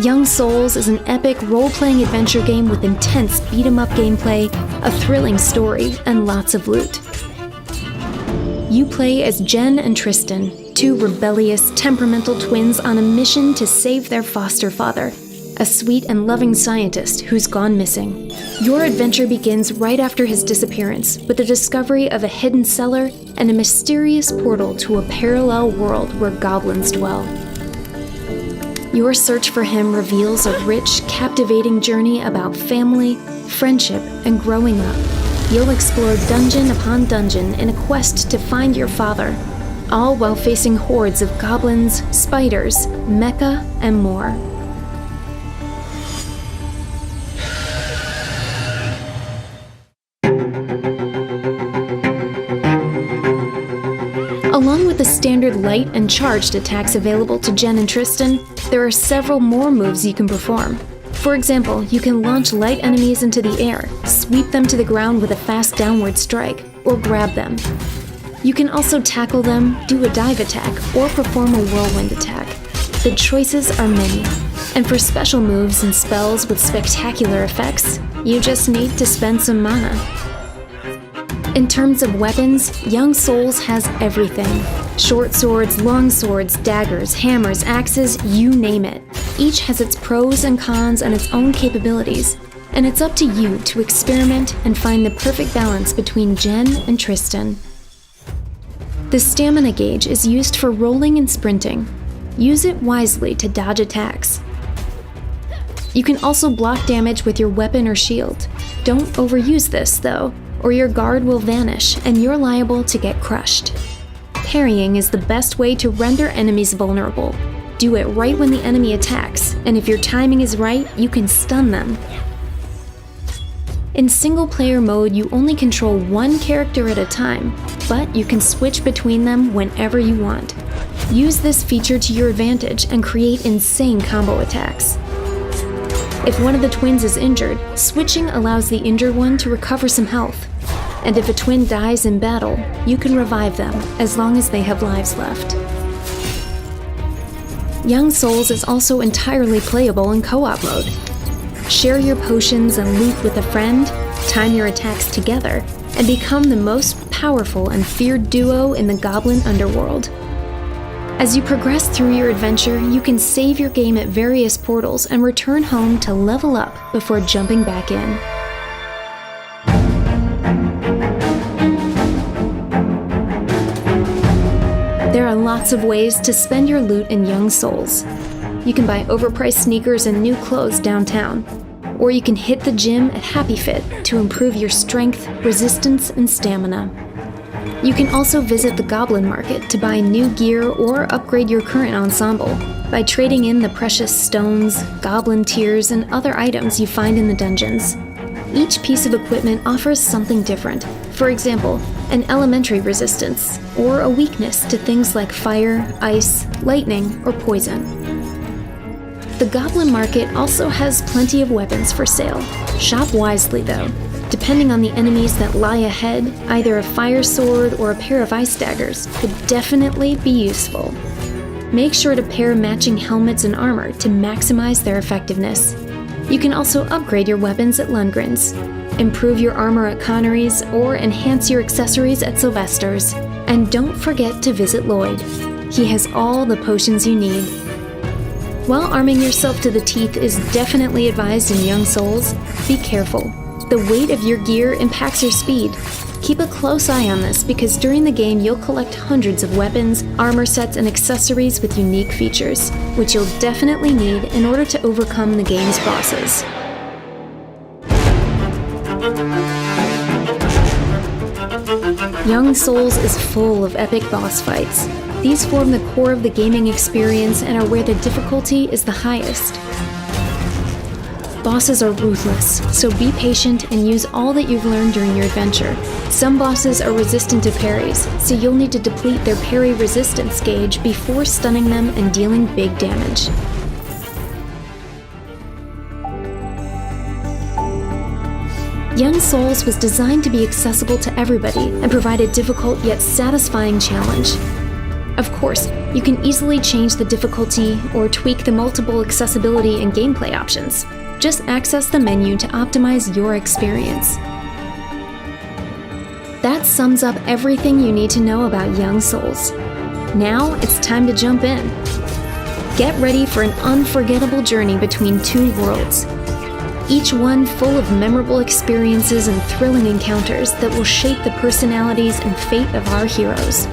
Young Souls is an epic role-playing adventure game with intense beat-em-up gameplay, a thrilling story, and lots of loot. You play as Jen and Tristan, two rebellious, temperamental twins on a mission to save their foster father, a sweet and loving scientist who's gone missing. Your adventure begins right after his disappearance with the discovery of a hidden cellar and a mysterious portal to a parallel world where goblins dwell. Your search for him reveals a rich, captivating journey about family, friendship, and growing up. You'll explore dungeon upon dungeon in a quest to find your father, all while facing hordes of goblins, spiders, mecha, and more. Along with the standard light and charged attacks available to Jen and Tristan, there are several more moves you can perform. For example, you can launch light enemies into the air, sweep them to the ground with a fast downward strike, or grab them. You can also tackle them, do a dive attack, or perform a whirlwind attack. The choices are many. And for special moves and spells with spectacular effects, you just need to spend some mana. In terms of weapons, Young Souls has everything. Short swords, long swords, daggers, hammers, axes, you name it. Each has its pros and cons and its own capabilities, and it's up to you to experiment and find the perfect balance between Jen and Tristan. The stamina gauge is used for rolling and sprinting. Use it wisely to dodge attacks. You can also block damage with your weapon or shield. Don't overuse this, though, or your guard will vanish and you're liable to get crushed. Parrying is the best way to render enemies vulnerable. Do it right when the enemy attacks, and if your timing is right, you can stun them. In single-player mode, you only control one character at a time, but you can switch between them whenever you want. Use this feature to your advantage and create insane combo attacks. If one of the twins is injured, switching allows the injured one to recover some health. And if a twin dies in battle, you can revive them as long as they have lives left. Young Souls is also entirely playable in co-op mode. Share your potions and loot with a friend, time your attacks together, and become the most powerful and feared duo in the Goblin underworld. As you progress through your adventure, you can save your game at various portals and return home to level up before jumping back in. There are lots of ways to spend your loot in Young Souls. You can buy overpriced sneakers and new clothes downtown, or you can hit the gym at Happy Fit to improve your strength, resistance, and stamina. You can also visit the Goblin Market to buy new gear or upgrade your current ensemble by trading in the precious stones, goblin tears, and other items you find in the dungeons. Each piece of equipment offers something different. For example, an elementary resistance, or a weakness to things like fire, ice, lightning, or poison. The Goblin Market also has plenty of weapons for sale. Shop wisely though. Depending on the enemies that lie ahead, either a fire sword or a pair of ice daggers could definitely be useful. Make sure to pair matching helmets and armor to maximize their effectiveness. You can also upgrade your weapons at Lundgren's, improve your armor at Connery's, or enhance your accessories at Sylvester's. And don't forget to visit Lloyd. He has all the potions you need. While arming yourself to the teeth is definitely advised in Young Souls, be careful. The weight of your gear impacts your speed. Keep a close eye on this because during the game you'll collect hundreds of weapons, armor sets, and accessories with unique features, which you'll definitely need in order to overcome the game's bosses. Young Souls is full of epic boss fights. These form the core of the gaming experience and are where the difficulty is the highest. Bosses are ruthless, so be patient and use all that you've learned during your adventure. Some bosses are resistant to parries, so you'll need to deplete their parry resistance gauge before stunning them and dealing big damage. Young Souls was designed to be accessible to everybody and provide a difficult yet satisfying challenge. Of course, you can easily change the difficulty or tweak the multiple accessibility and gameplay options. Just access the menu to optimize your experience. That sums up everything you need to know about Young Souls. Now it's time to jump in. Get ready for an unforgettable journey between two worlds, each one full of memorable experiences and thrilling encounters that will shape the personalities and fate of our heroes.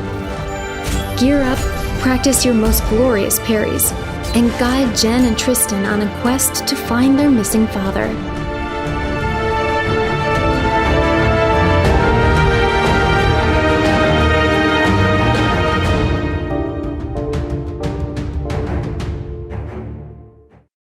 Gear up, practice your most glorious parries, and guide Jen and Tristan on a quest to find their missing father.